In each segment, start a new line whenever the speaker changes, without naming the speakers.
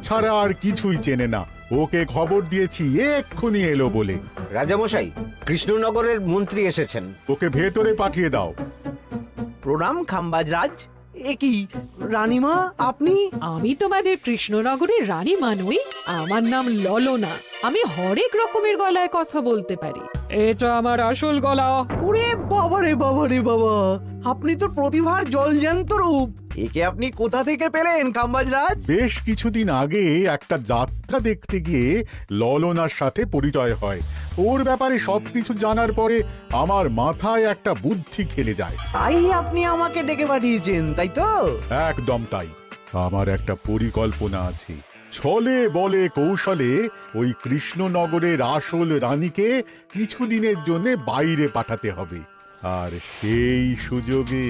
ছাড়া আর কিছুই চেনে না। ওকে খবর দিয়েছি এক্ষুনি এলো বলে।
রাজামশাই, কৃষ্ণনগরের মন্ত্রী এসেছেন।
ওকে ভেতরে পাঠিয়ে দাও।
প্রণাম খাম্বাজ রাজ। এ কি রানীমা, আপনি?
আমি তোমাদের কৃষ্ণনগরের রানী নই, আমার নাম ললনা। আমি হরেক রকমের গলায় কথা বলতে পারি। এটা আমার আসল গলা।
ওরে বাবা রে বাবা রে বাবা, আপনি তো প্রতিভার জলজ্যান্ত রূপ। একে আপনি কোথা থেকে পেলেন খাম্বাজ রাজ?
বেশ কিছুদিন আগে একটা যাত্রা দেখতে গিয়ে ললনার সাথে পরিচয় হয়। ওর ব্যাপারে সবকিছু জানার পরে আমার মাথায় একটা বুদ্ধি খেলে যায়।
তাই আপনি আমাকে ডেকে পাঠিয়েছেন, তাই তো?
একদম তাই। আমার একটা পরিকল্পনা আছে। ছলে বলে কৌশলে ওই কৃষ্ণনগরের আসল রানীকে কিছুদিনের জন্য বাইরে পাঠাতে হবে, আর সেই সুযোগে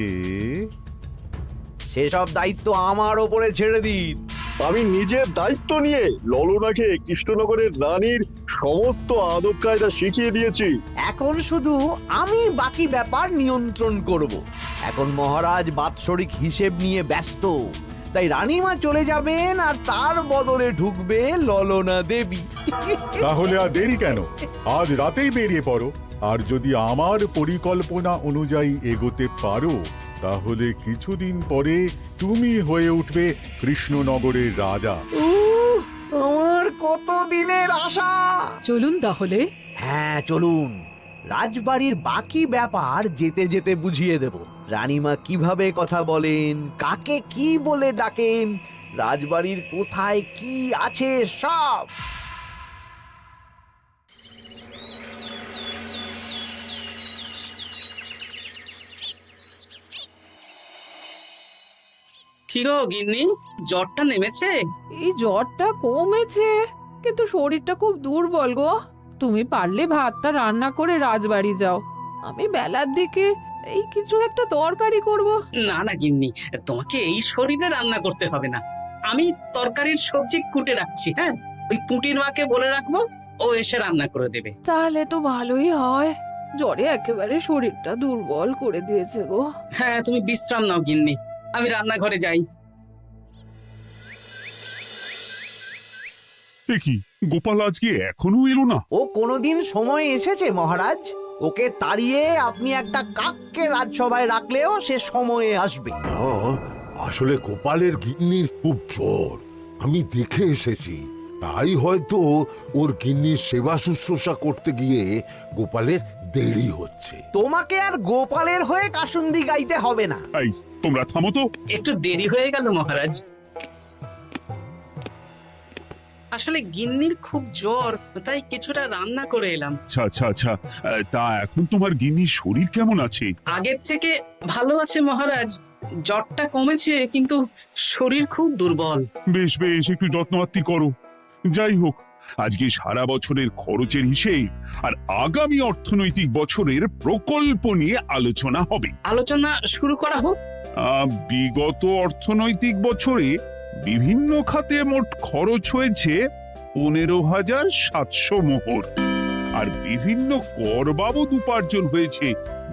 সেসব দায়িত্ব আমার ওপরে ছেড়ে দিন।
আমি নিজের দায়িত্ব নিয়ে ললনাকে কৃষ্ণনগরের রানীর সমস্ত আদব কায়দা শিখিয়ে দিয়েছি।
এখন শুধু আমি বাকি ব্যাপার নিয়ন্ত্রণ করব। এখন মহারাজ বাৎসরিক হিসেব নিয়ে ব্যস্ত, তাই রানীমা চলে যাবেন আর তার বদলে ঢুকবে ললনা দেবী।
তাহলে আর দেরি কেন? আজ রাতেই বেরিয়ে পড়ো। আর যদি আমার পরিকল্পনা অনুযায়ী এগোতে পারো, তাহলে কিছুদিন পরে তুমি হয়ে উঠবে কৃষ্ণনগরের রাজা।
আমার কত দিনের আশা।
চলুন তাহলে।
হ্যাঁ চলুন, রাজবাড়ির বাকি ব্যাপার যেতে যেতে বুঝিয়ে দেব। রানীমা কিভাবে কথা বলেন, কাকে কি বলে ডাকেন, রাজবাড়ির কোথায় কি আছে সব।
কি গো গিন্নি, জ্বরটা নেমেছে?
এই জ্বরটা কমেছে, কিন্তু শরীরটা খুব দুর্বল গো। তুমি পারলে ভাতটা রান্না করে রাজবাড়ি যাও। আমি বেলার দিকে এই কিছু একটা তরকারি করব।
না না গিন্নি, তোমাকে এই শরীরে রান্না করতে হবে না। আমি তরকারির সবজি কুটে রাখছি। হ্যাঁ, ওই পুটির মাকে বলে রাখবো, ও এসে রান্না করে দেবে।
তাহলে তো ভালোই হয়। জ্বরে একেবারে শরীরটা দুর্বল করে দিয়েছে গো।
হ্যাঁ, তুমি বিশ্রাম নাও গিন্নি, আমি রান্নাঘরে যাই।
কি গোপাল আজকে এখনো এলো না?
ও কোনোদিন সময় এসেছে মহারাজ? ওকে তাড়িয়ে আপনি একটা কাককে রাজসভায় রাখলেও সে সময়ে আসবে।
আসলে গোপালের গিন্নির খুব জ্বর, আমি দেখে এসেছি। তাই হয়তো ওর গিন্নির সেবা শুশ্রূষা করতে গিয়ে গোপালের দেরি হচ্ছে।
তোমাকে আর গোপালের হয়ে কাসুন্দি গাইতে হবে না।
এই তোমরা থামো তো।
একটু দেরি হয়ে গেল মহারাজ। আসলে গিন্নির খুব জ্বর, তাই কিছুটা রান্না করে এলাম।
আচ্ছা আচ্ছা আচ্ছা, তা এখন তোমার গিন্নির শরীর কেমন আছে?
আগের থেকে ভালো আছে মহারাজ, জ্বরটা কমেছে, কিন্তু শরীর খুব দুর্বল।
বেশ বেশ, একটু যত্নআত্তি করো। যাই হোক, আজকে সারা বছরের খরচের হিসেব আর আগামী অর্থনৈতিক বছরের প্রকল্প নিয়ে আলোচনা হবে।
আলোচনা শুরু করা হোক।
বিগত অর্থনৈতিক বছরে বিভিন্ন খাতে মোট খরচ হয়েছে 15,700 মোহর, আর বিভিন্ন কর বাবদ উপার্জন হয়েছে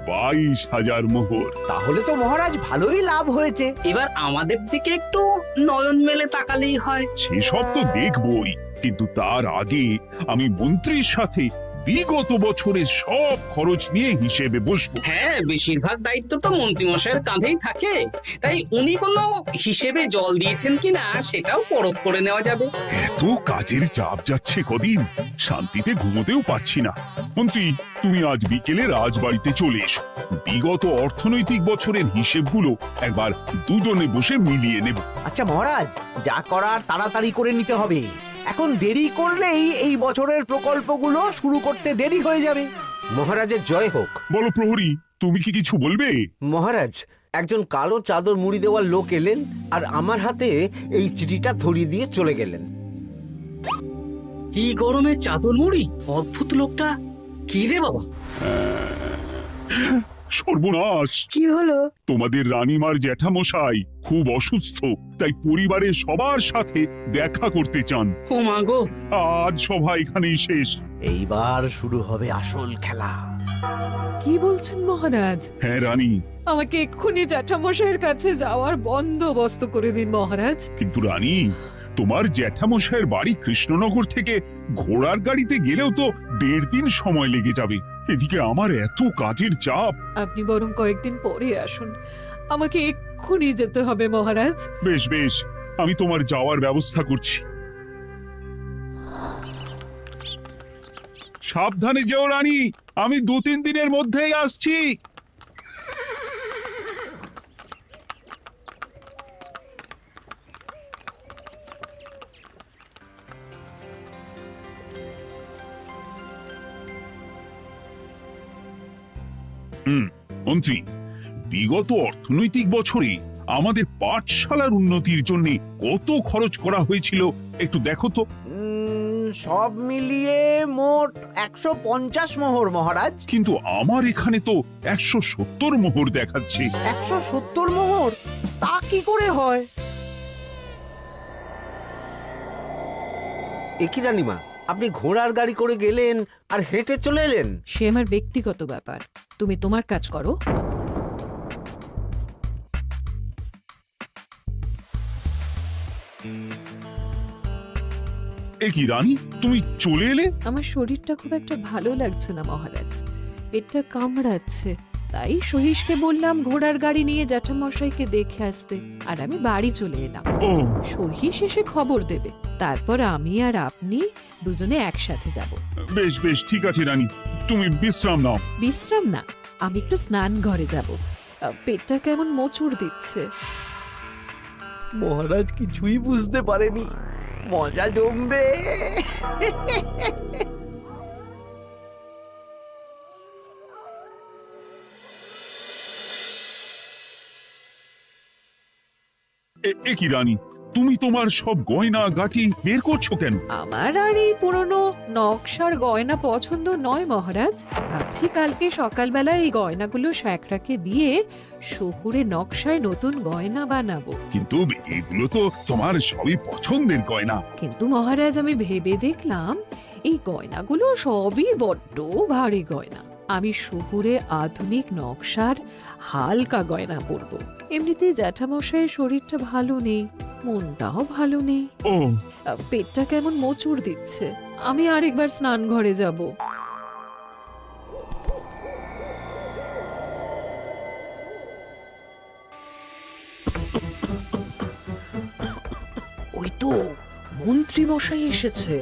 22,000 মোহর।
তাহলে তো মহারাজ ভালোই লাভ হয়েছে।
এবার আমাদের দিকে একটু নয়ন মেলে তাকালেই হয়।
সেসব তো দেখবই, কিন্তু তার আগে আমি মন্ত্রীর সাথে বিগত বছরের সব খরচ নিয়ে হিসেবে বসবো।
হ্যাঁ, বেশিরভাগ দায়িত্ব তো মন্ত্রীমশাইয়ের কাঁধেই থাকে, তাই উনি কোনো হিসেবে জল দিয়েছেন কিনা সেটাও পরখ করে নেওয়া যাবে।
এত কাজের চাপ যাচ্ছে কদিন, শান্তিতে ঘুমোতেও পাচ্ছি না। মন্ত্রী, তুমি আজ বিকেলে রাজবাড়িতে চলে এসো। বিগত অর্থনৈতিক বছরের হিসেবগুলো একবার দুজনে বসে মিলিয়ে নেব।
আচ্ছা মহারাজ, যা করার তাড়াতাড়ি করে নিতে হবে। এখন দেরি করলেই এই বছরের প্রকল্পগুলো শুরু করতে দেরি হয়ে যাবে।
মহারাজের জয় হোক।
বলো প্রহরী, তুমি কি কিছু বলবে?
মহারাজ, একজন কালো চাদর মুড়ি দেওয়ার লোক এলেন আর আমার হাতে এই চিঠিটা ধরিয়ে দিয়ে চলে গেলেন।
এই গরমে চাদর মুড়ি? অদ্ভুত লোকটা। কি রে বাবা?
সর্বনাশ!
কি হলো?
তোমাদের রানীমার জ্যাঠামশাই খুব অসুস্থ, তাই পরিবারের সবার সাথে দেখা করতে চান।
ও মা গো!
আজ সভা এখানেই শেষ।
এইবার শুরু হবে আসল খেলা।
কি বলছেন মহারাজ?
হ্যাঁ রানী।
আমাকে এক্ষুনি জ্যাঠামশাইয়ের কাছে যাওয়ার বন্দোবস্ত করে দিন মহারাজ।
কিন্তু রানী, তোমার জ্যাঠামশাইয়ের বাড়ি কৃষ্ণনগর থেকে ঘোড়ার গাড়িতে গেলেও তো 1.5 দিন সময় লেগে যাবে। এদিকে আমার এত কাজের চাপ।
আপনি বরং কয়েকদিন পরে আসুন, আমাকে এক্ষুনি যেতে হবে মহারাজ।
বেশ বেশ, আমি তোমার যাওয়ার ব্যবস্থা করছি। সাবধানে যেও রানী, আমি 2-3 দিনের মধ্যেই আসছি। মন্ত্রী, বিগত অর্থনৈতিক বছরে আমাদের পাঠশালার উন্নতির জন্য কত খরচ করা হয়েছিল একটু দেখো তো।
সব মিলিয়ে মোট 150 মোহর মহারাজ।
কিন্তু আমার এখানে তো 170 মোহর দেখাচ্ছে।
170 মোহর? তা কি করে হয়?
একই রানীমা, আপনি ঘোড়ার গাড়ি করে গেলেন আর হেঁটে চলে এলেন?
সে আমার ব্যক্তিগত ব্যাপার, তুমি তোমার কাজ করো।
এ কি রানী, তুমি চলে এলে?
আমার শরীরটা খুব একটা ভালো লাগছে না মহারাজ, পেটটা কামড়াচ্ছে। তাই সহিসকে বললাম ঘোড়ার গাড়ি নিয়ে জ্যাঠামশাইকে দেখে আসতে, আর আমি বাড়ি চলে এলাম।
ও,
সহিস এসে খবর দেবে, তারপর আমি আর আপনি দুজনে একসাথে যাব।
বেশ বেশ, ঠিক আছে রানী, তুমি বিশ্রাম নাও।
বিশ্রাম না, আমি একটু স্নান ঘরে যাব, পেটটা কেমন মোচড় দিচ্ছে।
মহারাজ কিছুই বুঝতে পারেনি, মজা জমবে।
এ কি রানী, তুমি তোমার সব গয়না গাটি বের করছো কেন?
আমার আর এই পুরনো নকশার গয়না পছন্দ নয় মহারাজ। ভাবছি কালকে সকালবেলা এই গয়নাগুলো শ্যাকরাকে দিয়ে শহুরে নকশায় নতুন গয়না বানাবো।
কিন্তু এগুলো তো তোমার সবই পছন্দের গয়না।
কিন্তু মহারাজ আমি ভেবে দেখলাম এই গয়নাগুলো সবই বড্ড ভারী গয়না। আমি শহুরে আধুনিক নকশার হালকা গয়না পরবো। এমনিতেই জ্যাঠামশাইয়ের শরীরটা ভালো নেই, মনটাও ভালো নেই,
ও,
পেটটা কেমন মোচড় দিচ্ছে। আমি আরেকবার স্নান ঘরে যাব। ওই তো মন্ত্রী মশাই এসেছে।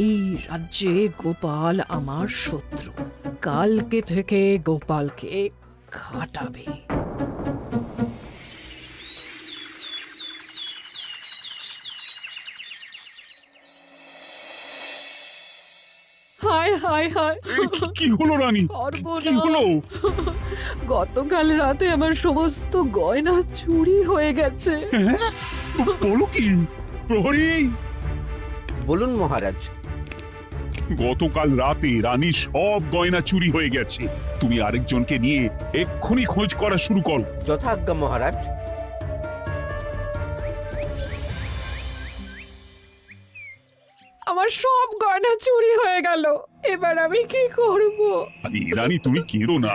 এই রাজ্যে গোপাল আমার শত্রু, কালকে থেকে গোপালকে খাটাবে। হায় হায় হায়,
কি হলো রানী, কি হলো?
গতকাল রাতে আমার সমস্ত গয়না চুরি হয়ে গেছে।
হ্যাঁ? বলো কি প্রহরী?
বলুন মহারাজ।
গতকাল রাতে রানীর সব গয়না চুরি হয়ে গেছে। তুমি আরেকজনকে নিয়ে এক্ষুনি খোঁজ করা শুরু করো।
যথাজ্ঞা মহারাজ।
আমার সব গয়না চুরি হয়ে গেল, এবার আমি কি করব?
আরে রানী, তুমি কেঁদো না,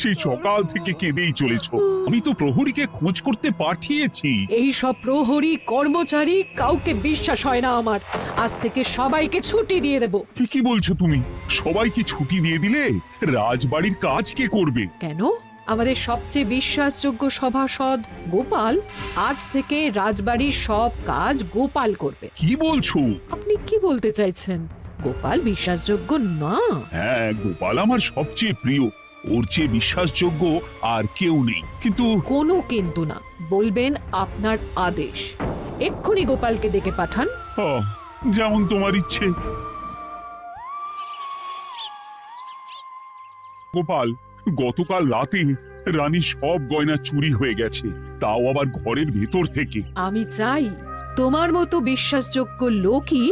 সেই সকাল থেকে কেঁদেই চলেছো। আমি তো প্রহরীকে খোঁজ করতে পাঠিয়েছি।
এই সব প্রহরী কর্মচারী কাউকে বিশ্বাস হয় না আমার। আজ থেকে সবাইকে ছুটি দিয়ে দেব।
কি বলছো তুমি? সবাইকে ছুটি দিয়ে দিলে রাজবাড়ির কাজ কে করবে?
কেন? আমাদের সবচেয়ে বিশ্বাসযোগ্য সভাসদ গোপাল আজ থেকে রাজবাড়ির সব কাজ গোপাল করবে।
কি বলছো?
আপনি কি বলতে চাইছেন? গোপাল বিশ্বাসযোগ্য না?
হ্যাঁ, গোপাল আমার সবচেয়ে প্রিয়। ওর চেয়ে বিশ্বাসযোগ্য আর কেউ নেই। কিন্তু
কোনো কিন্তু না, বলবেন আপনার আদেশ। এক্ষুনি গোপালকে ডেকে পাঠান।
যেমন তোমার ইচ্ছে। গোপাল, গতকাল রাতে রানী সব গয়না চুরি হয়ে গেছে, তাও আবার ঘরের ভেতর থেকে।
আমি চাই তোমার মতো বিশ্বাসযোগ্য লোকই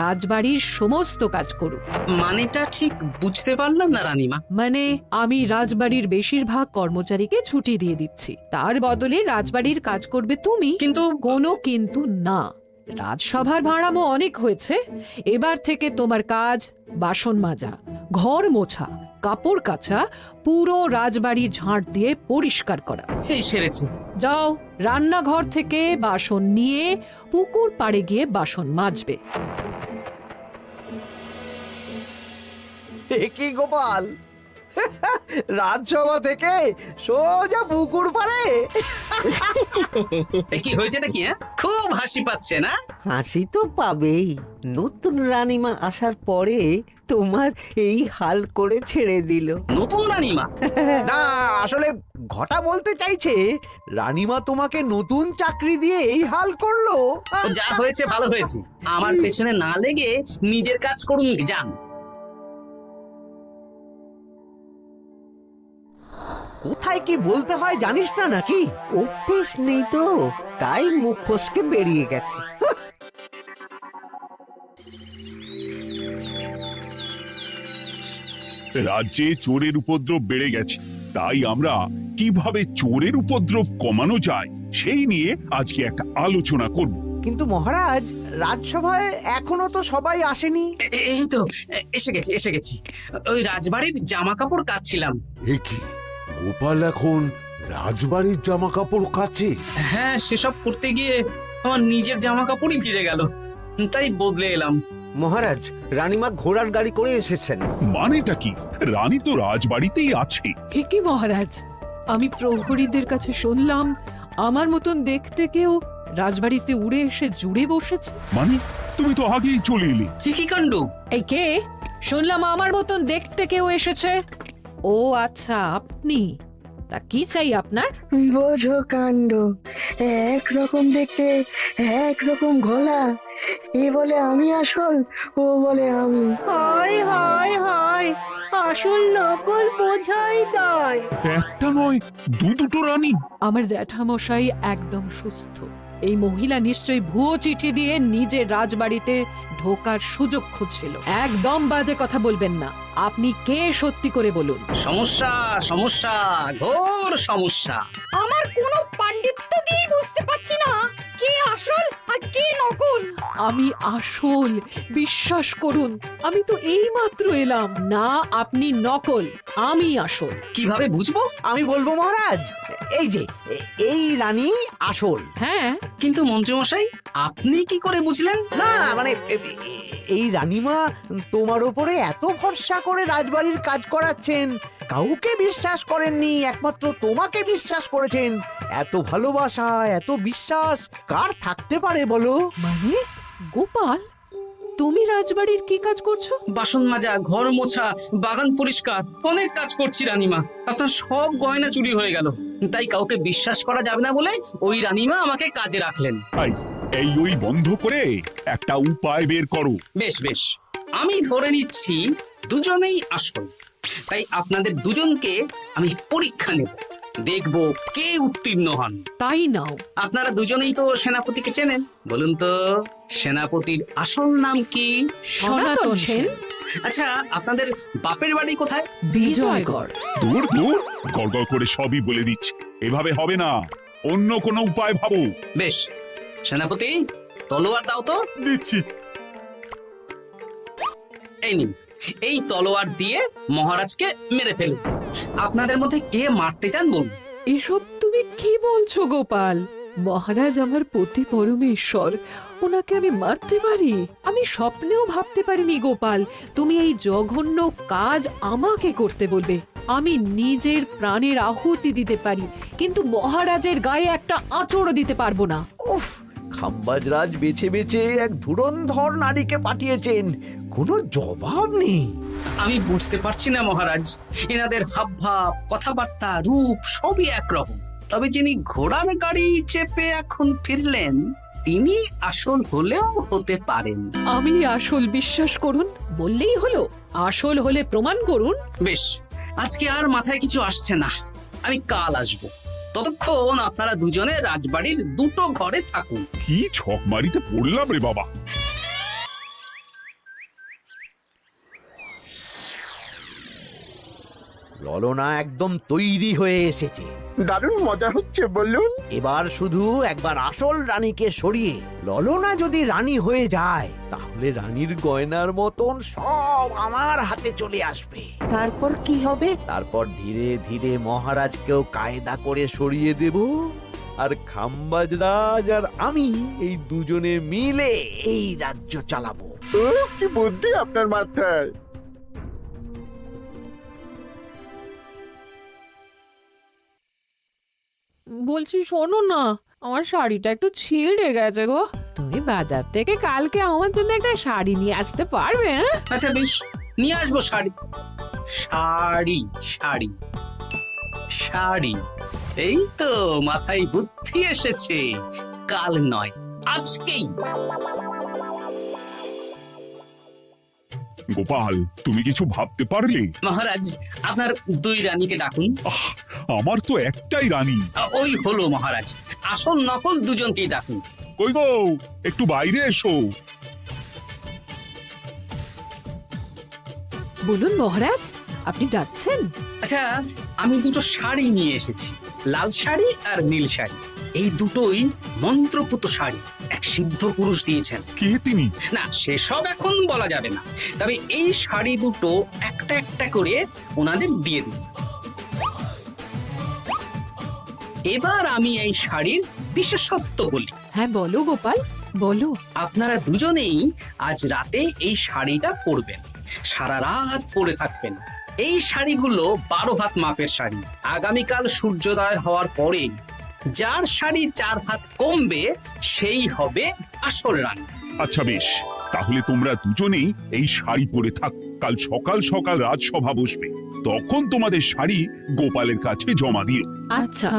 রাজবাড়ির সমস্ত কাজ করুক।
মানেটা ঠিক বুঝতে পারলাম না রানীমা।
মানে আমি রাজবাড়ির বেশিরভাগ কর্মচারীকে ছুটি দিয়ে দিচ্ছি, তার বদলে রাজবাড়ির কাজ করবে তুমি।
কিন্তু
কোনো কিন্তু না। রাজসভার ভাড়ামো অনেক হয়েছে। এবার থেকে তোমার কাজ বাসন মাজা, ঘর মোছা, কাপড় কাচা, পুরো রাজবাড়ি ঝাঁট দিয়ে পরিষ্কার করা।
এই সেরেছি।
যাও, রান্নাঘর থেকে বাসন নিয়ে পুকুর পাড়ে গিয়ে বাসন মাজবে।
এ কি গোপাল, রাজসভা থেকে সোজা পুকুর পাড়ে?
এ কি হয়েছে নাকি? হ্যাঁ, খুব হাসি পাচ্ছে না?
হাসি তো পাবেই। নতুন রানীমা আসার পরে তোমার এই হাল করে ছেড়ে দিল।
নতুন রানীমা?
না, আসলে ঘটা বলতে চাইছে রানীমা তোমাকে নতুন চাকরি দিয়ে এই হাল করলো।
ও যা হয়েছে ভালো হয়েছে। আমার পেছনে না লেগে নিজের কাজ করুন, যান।
কোথায় কি বলতে হয় জানিস না নাকি?
অভ্যেস নেই তো, তাই মুখ ফসকে বেরিয়ে গেছে।
রাজ্যে চোরের উপদ্রব বেড়ে গেছে, তাই আমরা কিভাবে চোরের উপদ্রব কমানো যায় সেই নিয়ে আজকে একটা আলোচনা করব।
কিন্তু মহারাজ, রাজসভায় এখনো তো সবাই আসেনি।
এই তো এসে গেছি। ওই রাজবাড়ির জামা কাপড় কাচ্ছিলাম।
এ কি, গোপাল এখন রাজবাড়ির জামা কাপড় কাচে?
হ্যাঁ, সেসব করতে গিয়ে আমার নিজের জামা কাপড়ই ভিজে গেল, তাই বদলে এলাম।
মহারাজ, রানীমা ঘোড়ার গাড়ি করে এসেছেন।
মানেটা কি? রানী তো রাজবাড়িতেই আছে।
হে কি মহারাজ, আমি প্রহরীদের কাছে শুনলাম আমার মতন দেখতে কেউ রাজবাড়িতে উড়ে এসে জুড়ে বসেছে।
মানে তুমি তো আগেই চলে এলে।
কি কাণ্ড!
এই কে? শুনলাম আমার মতন দেখতে কেউ এসেছে। ও আচ্ছা, আপনি। তা কি চাই আপনার?
বোঝো কাণ্ড, একরকম দেখতে একরকম গলা। এ বলে আমি আসল, ও বলে আমি।
হায় হায় হায়, আসল নকল বোঝাই দায়।
একটা নয়, দুটো রানী।
আমার জ্যাঠামশাই একদম সুস্থ। এই মহিলা নিশ্চয়ই ভুয়ো চিঠি দিয়ে নিজের রাজবাড়িতে ঢোকার সুযোগ খুঁজছিল। একদম বাজে কথা বলবেন না। আপনি কে সত্যি করে বলুন।
সমস্যা সমস্যা, ঘোর সমস্যা।
আমার কোনো পাণ্ডিত্য দিয়ে বুঝতে পারছি না কে আসল আর কে নকল।
আমি আসল, বিশ্বাস করুন। আমি তো এই মাত্র এলাম। না, আপনি নকল, আমি আসল।
কিভাবে বুঝবো?
আমি বলবো মহারাজ, এই যে এই রানী আসল।
হ্যাঁ,
কিন্তু মন্ত্রীমশাই, আপনি কি করে বুঝলেন?
না মানে এই রানীমা তোমার উপরে এত ভরসা করে রাজবাড়ির কাজ করাচ্ছেন, কাউকে বিশ্বাস করেননি, একমাত্র তোমাকে বিশ্বাস করেছেন। এত ভালোবাসা, এত বিশ্বাস কার থাকতে পারে বলো?
মানে গোপাল, তুমি রাজবাড়ির কি কাজ করছো?
বাসন মাজা, ঘর মোছা, বাগান পরিষ্কার, অনেক কাজ করছি রানীমা। আপনার সব গয়না চুরি হয়ে গেল, তাই কাউকে বিশ্বাস করা যাবে না বলে ওই রানীমা আমাকে কাজে রাখলেন।
এই ওই বন্ধ করে একটা উপায় বের করো।
বেশ বেশ, আমি ধরে নিচ্ছি দুজনেই আসল। তাই আপনাদের দুজনকে আমি পরীক্ষা নেব, দেখব কে উত্তীর্ণ হন।
তাই নাও।
আপনারা দুজনেই তো সেনাপতিকে চেনেন, বলুন তো সেনাপতির আসল নাম কি?
সনাতন সেন।
আচ্ছা, আপনাদের বাপের বাড়ি কোথায়?
বিজয়গড়।
দূর দূর, গড়গড় করে সবই বলে দিচ্ছে। এভাবে হবে না, অন্য কোনো উপায় ভাবো।
বেশ, সেনাপতি তলোয়ার দাও তো।
দিচ্ছি।
এই নিন, এই তলোয়ার দিয়ে মহারাজকে মেরে ফেলুন। আপনাদের মধ্যে কে মারতে চান বলুন।
এসব তুমি কি বলছো গোপাল? মহারাজ আমার পতি পরমেশ্বর, ওনাকে আমি মারতে পারি? আমি স্বপ্নেও ভাবতে পারিনি গোপাল তুমি এই জঘন্য কাজ আমাকে করতে বলবে। আমি নিজের প্রাণের আহুতি দিতে পারি, কিন্তু মহারাজের গায়ে একটা আঁচড়ও দিতে পারবো না।
উফ, খাম্বাজরাজ বেছে বেছে এক ধুরন্ধর নারীকে পাঠিয়েছেন, কোনো জবাব নেই।
আমি বুঝতে পারছি না মহারাজ, এনাদের হাবভাব, কথাবার্তা, রূপ সবই একরকম। তবে যিনি ঘোড়ার গাড়ি চেপে এখন ফিরলেন, তিনি আসল হলেও হতে পারেন।
আমি আসল, বিশ্বাস করুন। বললেই হলো? আসল হলে প্রমাণ করুন।
বেশ, আজকে আর মাথায় কিছু আসছে না, আমি কাল আসবো। ততক্ষণ আপনারা দুজনে রাজবাড়ির দুটো ঘরে থাকুন।
কি ছক মারিতে পড়লাম রে বাবা।
ললনা একদম তৈরি হয়ে এসেছে।
দারুণ মজা হচ্ছে বলুন।
এবার শুধু একবার আসল রানীকে সরিয়ে ললনা যদি রানী হয়ে যায়, তাহলে রানীর গয়নার মতন সব আমার হাতে চলে আসবে।
তারপর কি হবে?
তারপর ধীরে ধীরে মহারাজকেও কায়দা করে সরিয়ে দেব, আর খাম্বাজ রাজ আর আমি এই দুজনে মিলে এই রাজ্য চালাবো।
ও কি বুদ্ধি আপনার মাথায়।
বলছি শোনো না, আমার শাড়িটা একটু ছিঁড়ে গেছে গো। তুমি বাজার থেকে কালকে আমার জন্য একটা শাড়ি নিয়ে আসতে পারবে? হ্যাঁ,
আচ্ছা বেশ, নিয়ে আসবো শাড়ি। শাড়ি শাড়ি শাড়ি, এই তো মাথায় বুদ্ধি এসেছে। কাল নয়, আজকেই।
গোপাল, তুমি কিছু ভাবতে পারলে?
মহারাজ, আপনার দুই রানীকে ডাকুন।
আমার তো একটাই রানী।
ওই হলো মহারাজ, আসল নকল দুজনকেই ডাকুন।
কই গো, একটু বাইরে এসো।
বলুন মহারাজ, আপনি ডাকছেন?
আচ্ছা, আমি দুটো শাড়ি নিয়ে এসেছি, লাল শাড়ি আর নীল শাড়ি। এই দুটোই মন্ত্রপুত শাড়ি, এক সিদ্ধ পুরুষ দিয়েছেন।
কে তিনি?
না, সেসব এখন বলা যাবে না, তবে এই শাড়ি দুটো একটা একটা করে ওনাদের দিয়ে দিন। এবার আমি এই শাড়ির বিশেষত্ব বলি।
হ্যাঁ বলো গোপাল, বলো।
আপনারা দুজনেই আজ রাতে এই শাড়িটা পরবেন, সারা রাত পরে থাকবেন। এই শাড়িগুলো 12 হাত মাপের শাড়ি। আগামীকাল সূর্যোদয় হওয়ার পরে যার শাড়ি 4 হাত কমবে সেই হবে আসল রানী।
আচ্ছা বেশ, তাহলে তোমরা দুজনেই এই শাড়ি পরে থাক। কাল সকাল সকাল রাজসভা বসবে, তখন তোমাদের শাড়ি গোপালের কাছে জমা দিও।
আচ্ছা।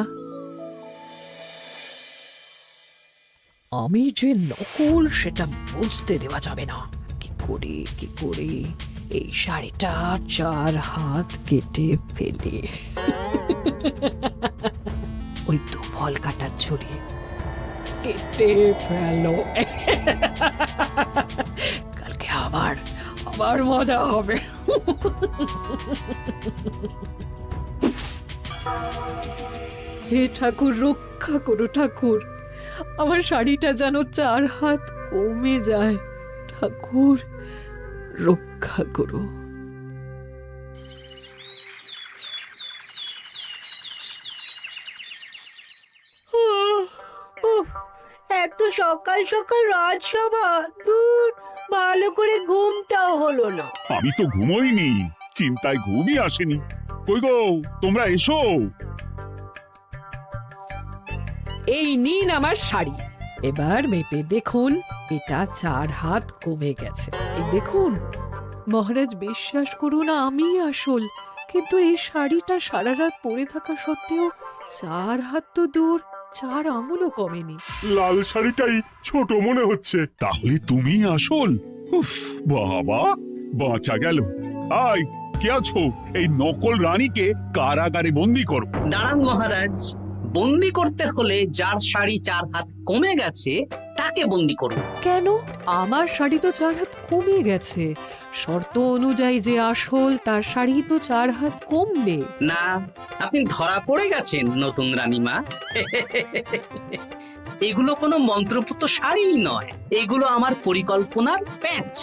আমি যে নকল সেটা বুঝতে দেওয়া যাবে না। কি করে এই শাড়িটা 4 হাত কেটে ফেলে ওই তো ফল কাটার ছড়ি কেটে ফেলো। কালকে আবার মজা হবে। হে ঠাকুর, রক্ষা করো ঠাকুর, আমার শাড়িটা যেন 4 হাত কমে যায়। ঠাকুর রক্ষা করো।
এত সকাল সকাল রাজসভা, দূর, ভালো করে ঘুমটাও হলো না।
আমি তো ঘুমোইনি, চিন্তায় ঘুমই আসেনি। কই গো, তোমরা এসো।
এই নিন আমার শাড়ি, এবার মেপে দেখুন, এটা 4 হাত কমে গেছে। এই দেখুন মহারাজ, বিশ্বাস করুন আমি আসল, কিন্তু এই শাড়িটা সারা রাত পরে থাকা সত্ত্বেও 4 হাত তো দূর, 4 আঙুলও কমেনি।
লাল শাড়িটাই ছোট মনে হচ্ছে।
তাহলে তুমি আসল? উফ, বাবা, বাঁচা গেল। আয়, কে আছো? এই নকল রানীকে কারাগারে বন্দি করো।
দাঁড়ান মহারাজ, বন্দি করতে হলে যার শাড়ি 4 হাত কমে গেছে তাকে বন্দি করুন।
কেন? আমার শাড়ি তো 4 হাত কমে গেছে। শর্ত অনুযায়ী যে আসল তার শাড়ি তো 4 হাত কমবে
না, আপনি ধরা পড়ে গেছেন নতুন রানীমা। এগুলো কোনো মন্ত্রপুত শাড়ি নয়, এগুলো আমার পরিকল্পনার প্যাচ।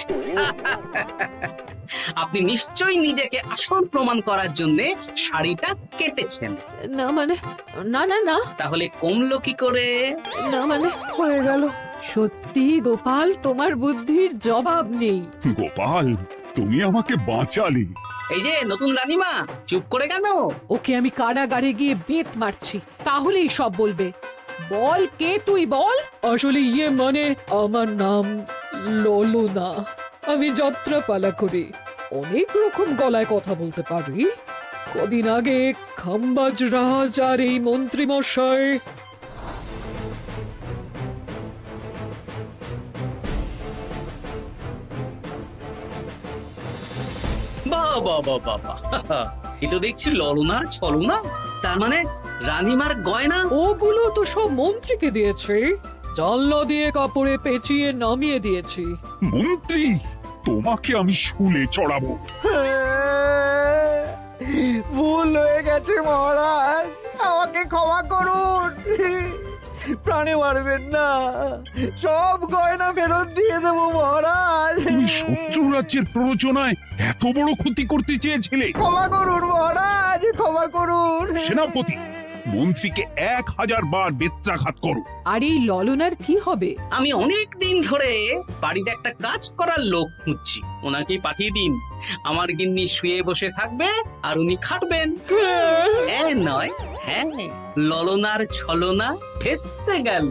আপনি নিশ্চয়ই নিজেকে আসল প্রমাণ করার জন্য শাড়িটা কেটেছেন।
না মানে, না না না,
তাহলে কমলো কি করে?
না মানে হয়ে গেল। সত্যি গোপাল, তোমার বুদ্ধির জবাব নেই।
গোপাল, তুমি আমাকে বাঁচালে।
এই যে নতুন রানীমা, চুপ করে কেন?
ওকে আমি কারাগারে গিয়ে বেত মারছি, তাহলেই সব বলবে। বল, কে তুই বল? আসলে মানে আমার নাম ললনা, আমি যাত্রাপালা করি, অনেক রকম গলায় কথা বলতে পারি। কদিন আগে খাম্বাজ রাজ আর এই মন্ত্রী মশাই
বাবা বাবা বাবা, এ তো দেখছি ললনার ছলনা। তার মানে রানীমার গয়না?
ওগুলো তো সব মন্ত্রীকে দিয়েছে, জানলা দিয়ে কাপড়ে পেঁচিয়ে নামিয়ে দিয়েছি।
মন্ত্রী, তোমাকে আমি শুলে চড়াবো।
ভুল হয়ে গেছে মহারাজ, আমাকে ক্ষমা করুন। প্রাণে মারবেন না, সব গয়না ফেরত দিয়ে দেবো মহারাজ।
তুমি শত্রু রাজ্যের প্ররোচনায় এত বড় ক্ষতি করতে চেয়েছিলে?
ক্ষমা করুন মহারাজ, ক্ষমা করুন।
সেনাপতি, মন্ত্রীকে 1000 বার বেত্রাঘাত করো।
আর এই ললনার কি হবে?
আমি অনেক দিন ধরে বাড়িতে একটা কাজ করার লোক খুঁজছি, ওনাকেই পাঠিয়ে দিন। আমার গিন্নি শুয়ে বসে থাকবে আর উনি খাটবেন। নয়, হ্যাঁ, ললনার ছলনা ভেস্তে গেল।